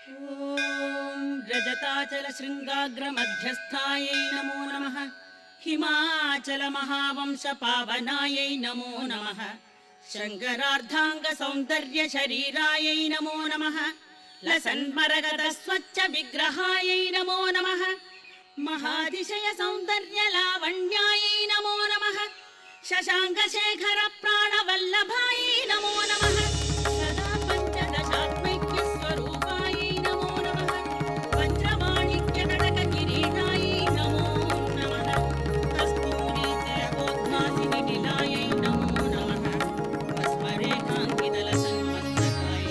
ಓಂ ರಜತಾಚಲ ಶೃಂಗಾಗ್ರ ಮಧ್ಯಸ್ಥಾಯೈ ನಮೋ ನಮಃ. ಹಿಮಾಚಲ ಮಹಾವಂಶ ಪಾವನಾಯೈ ನಮೋ ನಮಃ. ಶಂಕರಾರ್ಧಾಂಗ ಸೌಂದರ್ಯ ಶರೀರಾಯೈ ನಮೋ ನಮಃ. ಲಸನ್ಮರಗದ ಸ್ವಚ್ಛ ವಿಗ್ರಹಾಯೈ ನಮೋ ನಮಃ. ಮಹಾತಿಶಯ ಸೌಂದರ್ಯ ಲಾವಣ್ಯಾಯೈ ನಮೋ ನಮಃ. ಶಶಾಂಕ ಶೇಖರ ಪ್ರಾಣವಲ್ಲಭಾಯೈ ನಮೋ ನಮಃ. ಸದಾ ಪಂಚದಶಾತ್ಮೈಕ್ಯ ಸ್ವರೂಪಾಯೈ ನಮೋ ನಮಃ. ವಜ್ರಮಾಣಿಕ್ಯ ಕಟಕ ಕಿರೀಟಾಯೈ ನಮೋ ನಮಃ. ಕಸ್ತೂರಿ ತಿಲಕೋದ್ಭಾಸಿನಿ ನಿಲಾಯೈ ನಮೋ ನಮಃ. ಭಸ್ಮರೇಖಾಂಕಿತ ಲಸನ್ಮಸ್ತಕಾಯೈ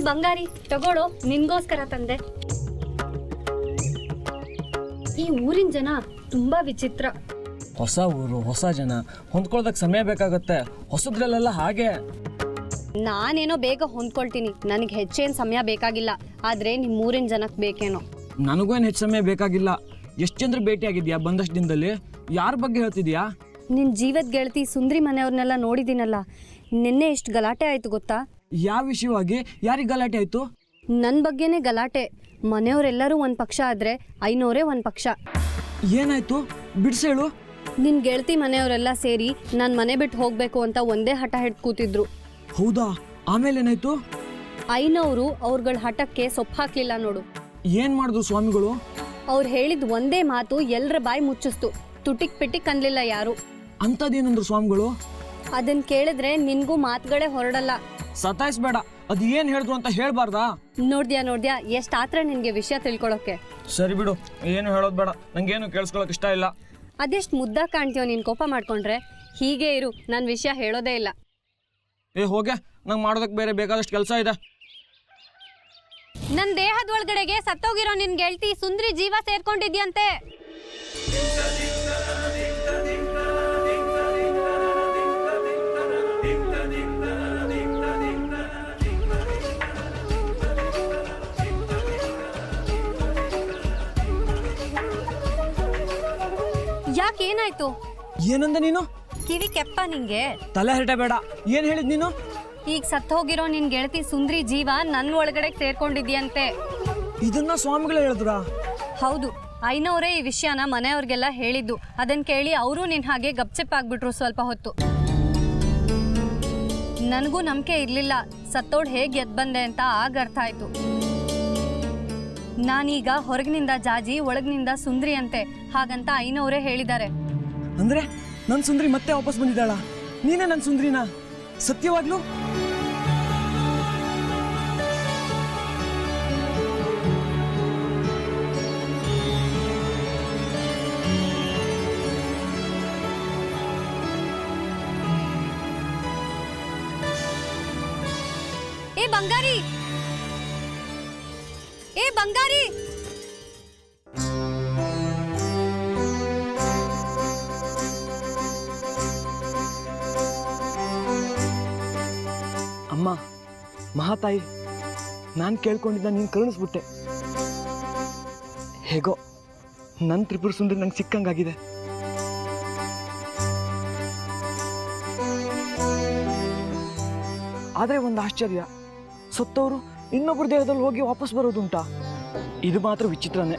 ಬಂಗಾರಿ ತಗೊಳ್ಳೋ, ನಿನ್ಗೋಸ್ಕರ ತಂದೆ. ಈ ಊರಿನ ಜನ ತುಂಬಾ ವಿಚಿತ್ರ. ಹೊಸ ಊರು, ಹೊಸ ಜನ, ಹೊಂದ್ಕೊಳ್ದಕ್ಕೆ ಸಮಯ ಬೇಕಾಗತ್ತೆ. ಹೊಸದ್ರಲ್ಲೆಲ್ಲ ಹಾಗೆ. ನಾನೇನೋ ಬೇಗ ಹೊಂದ್ಕೊಳ್ತೀನಿ, ನನಗೆ ಹೆಚ್ಚೇನು ಸಮಯ ಬೇಕಾಗಿಲ್ಲ. ಆದ್ರೆ ನಿಮ್ಮ ಊರಿನ ಜನಕ್ಕೆ ಬೇಕೇನೋ. ನನಗೇನು ಹೆಚ್ಚು ಸಮಯ ಬೇಕಾಗಿಲ್ಲ. ಎಷ್ಟು ಜನರು ಭೇಟಿ ಆಗಿದ್ಯಾ ಬಂದಷ್ಟು ದಿನದಲ್ಲಿ? ಯಾರ ಬಗ್ಗೆ ಹೇಳ್ತಿದ್ಯಾ? ನಿನ್ನ ಜೀವದ ಗೆಳತಿ ಸುಂದ್ರಿ ಮನೆಯವ್ರನ್ನೆಲ್ಲ ನೋಡಿದ್ದೀನಲ್ಲ. ನಿನ್ನೆ ಎಷ್ಟು ಗಲಾಟೆ ಆಯ್ತು ಗೊತ್ತಾ? ಯಾವ ವಿಷಯವಾಗಿ? ಯಾರಿಗೆ ಗಲಾಟೆ ಆಯ್ತು? ನನ್ನ ಬಗ್ಗೆನೇ ಗಲಾಟೆ. ಮನೆಯವರೆಲ್ಲರೂ ಒಂದು ಪಕ್ಷ ಆದ್ರೆ ಐನೋರೇ ಒಂದು ಪಕ್ಷ. ಏನಾಯ್ತು? ಬಿಡ್ಸೇಳು. ನಿನ್ನ ಗೆಳತಿ ಮನೆಯವರೆಲ್ಲ ಸೇರಿ ನಾನು ಮನೆ ಬಿಟ್ಟು ಹೋಗ್ಬೇಕು ಅಂತ ಒಂದೇ ಹಠ ಹಿಡ್ದು ಕೂತಿದ್ರು. ಹೌದಾ? ಆಮೇಲೆ ಏನಾಯ್ತು? ಐನೋರು ಅವ್ರಗಳ ಹಠಕ್ಕೆ ಸೊಪ್ಪು ಹಾಕ್ಲಿಲ್ಲ ನೋಡು. ಏನ್ ಮಾಡಿದ್ರು ಸ್ವಾಮಿಗಳು? ಅವ್ರು ಹೇಳಿದ ಒಂದೇ ಮಾತು ಎಲ್ಲರ ಬಾಯಿ ಮುಚ್ಚಿಸ್ತು. ತುಟಿಕ್ ಪಿಟಿಕ್ ಅನ್ಲಿಲ್ಲ ಯಾರು. ಅಂತದೇನಂದ್ರು ಸ್ವಾಮಿಗಳು? ಅದನ್ನ ಕೇಳಿದ್ರೆ ನಿನ್ಗೂ ಮಾತುಗಳೇ ಹೊರಡಲ್ಲ. ಸತಾಯಿಸ್ಬೇಡ. ಅದು ಏನ್ ಹೇಳಿದ್ರು ಅಂತ ಹೇಳ್ಬಾರ್ದಾ? ನೋಡ್ದ್ಯಾ ಎಷ್ಟ್ ಆತ್ರ ನಿನ್ಗೆ ವಿಷಯ ತಿಳ್ಕೊಳಕ್ಕೆ. ಸರಿ ಬಿಡು, ಏನು ಹೇಳೋದ್ ಬೇಡ. ನಂಗೇನು ಕೇಳಿಸ್ಕೊಳಕ್ ಇಷ್ಟ ಇಲ್ಲ. ಅದೆಷ್ಟು ಮುದ್ದ ಕಾಣ್ತೀಯೋ ನೀನ್ ಕೋಪ ಮಾಡ್ಕೊಂಡ್ರೆ. ಹೀಗೆ ಇರು, ನಾನು ವಿಷಯ ಹೇಳೋದೇ ಇಲ್ಲ. ಹೋಗೆ, ನಂಗೆ ಮಾಡೋದಕ್ಕೆ ಬೇರೆ ಬೇಕಾದಷ್ಟು ಕೆಲಸ ಇದೆ. ನನ್ ದೇಹದ ಒಳಗಡೆಗೆ ಸತ್ತೋಗಿರೋ ನಿನ್ ಗೆಳತಿ ಸುಂದ್ರಿ ಜೀವ ಸೇರ್ಕೊಂಡಿದ್ಯಂತೆ. ಯಾಕೇನಾಯ್ತು? ಏನಂದ ನೀನು? ಕಿವಿ ಕೆಪ್ಪ ನಿಂಗೆ? ತಲೆ ಹರಟೆ ಬೇಡ. ಏನ್ ಹೇಳಿದ್ ನೀನು? ಈಗ ಸತ್ತೋಗಿರೋ ನಿನ್ ಗೆಳತಿ ಸುಂದ್ರಿ ಜೀವ ನನ್ನ ಒಳಗಡೆ ಸೇರ್ಕೊಂಡಿದ್ಯಂತೆ. ಇದನ್ನ ಸ್ವಾಮಿಗಳು ಹೇಳಿದ್ರ? ಹೌದು, ಐನೋರೇ ಈ ವಿಷಯನ ಮನೆಯವ್ರಿಗೆಲ್ಲ ಹೇಳಿದ್ದು. ಅದನ್ನ ಕೇಳಿ ಅವರು ನಿನ್ ಹಾಗೆ ಗಪ್ಚಿಪ್ಪಾಗ್ಬಿಟ್ರು ಸ್ವಲ್ಪ ಹೊತ್ತು. ನನಗೂ ನಂಬಿಕೆ ಇರ್ಲಿಲ್ಲ. ಸತ್ತೋಡ್ ಹೇಗೆ ಎದ್ ಬಂದೆ ಅಂತ ಆಗ ಅರ್ಥ ಆಯ್ತು. ನಾನೀಗ ಹೊರಗಿನಿಂದ ಜಾಜಿ, ಒಳಗಿನಿಂದ ಸುಂದ್ರಿ ಅಂತೆ. ಹಾಗಂತ ಐನೋರೇ ಹೇಳಿದ್ದಾರೆ. ಅಂದ್ರೆ ನನ್ ಸುಂದ್ರಿ ಮತ್ತೆ ವಾಪಸ್ ಬಂದಿದ್ದಾಳ? ನೀನೇ ನನ್ ಸುಂದ್ರಿನಾ? ಸತ್ಯವಾಗ್ಲು? ಏ ಬಂಗಾರಿ, ಏ ಬಂಗಾರಿ! ಅಮ್ಮ, ಮಹಾತಾಯಿ, ನಾನು ಕೇಳ್ಕೊಂಡಿದ್ದ ನೀನು ಕರುಣಿಸ್ಬಿಟ್ಟೆ. ಹೇಗೋ ನನ್ನ ತ್ರಿಪುರ ಸುಂದರಿ ನಂಗೆ ಸಿಕ್ಕಂಗಾಗಿದೆ. ಆದರೆ ಒಂದು ಆಶ್ಚರ್ಯ, ಸತ್ತವರು ಇನ್ನೊಬ್ಬರ ದೇಹದಲ್ಲಿ ಹೋಗಿ ವಾಪಸ್ ಬರೋದುಂಟಾ? ಇದು ಮಾತ್ರ ವಿಚಿತ್ರನೇ.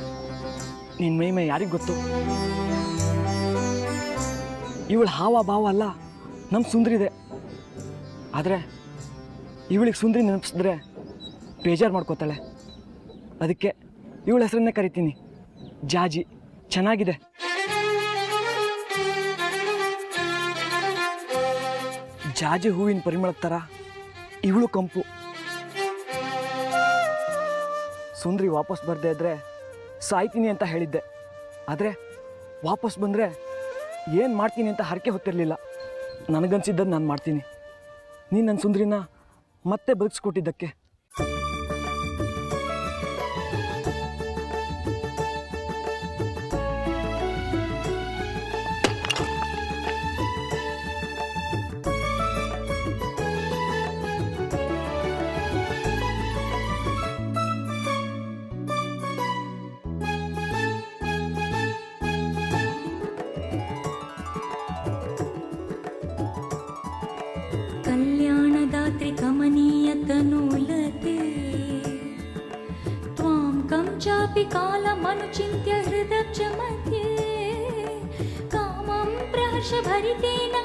ನಿನ್ನ ಮೈ ಯಾರಿಗೆ ಗೊತ್ತು? ಇವಳು ಹಾವ ಭಾವ ಅಲ್ಲ, ನಮ್ಮ ಸುಂದರಿದೆ. ಆದರೆ ಇವಳಿಗೆ ಸುಂದರಿ ನೆನಪಿಸಿದ್ರೆ ಬೇಜಾರು ಮಾಡ್ಕೋತಾಳೆ. ಅದಕ್ಕೆ ಇವಳ ಹೆಸರನ್ನೇ ಕರಿತೀನಿ, ಜಾಜಿ. ಚೆನ್ನಾಗಿದೆ. ಜಾಜಿ ಹೂವಿನ ಪರಿಮಳದ ಥರ ಇವಳು ಕಂಪು. ಸುಂದರಿ ವಾಪಸ್ ಬರದೇ ಇದ್ರೆ ಸಾಯ್ತೀನಿ ಅಂತ ಹೇಳಿದ್ದೆ. ಆದರೆ ವಾಪಸ್ ಬಂದರೆ ಏನು ಮಾಡ್ತೀನಿ ಅಂತ ಹರಕೆ ಹೊತ್ತಿರಲಿಲ್ಲ. ನನಗನ್ಸಿದ್ದದ್ದು ನಾನು ಮಾಡ್ತೀನಿ. ನೀನು ನನ್ನ ಸುಂದರಿನ ಮತ್ತೆ ಬದುಕಿಸ್ಕೊಟ್ಟಿದ್ದಕ್ಕೆ. चापि कालमनुचिन्त्य हृदब्ज मध्ये कामं प्रहर्षभरितेन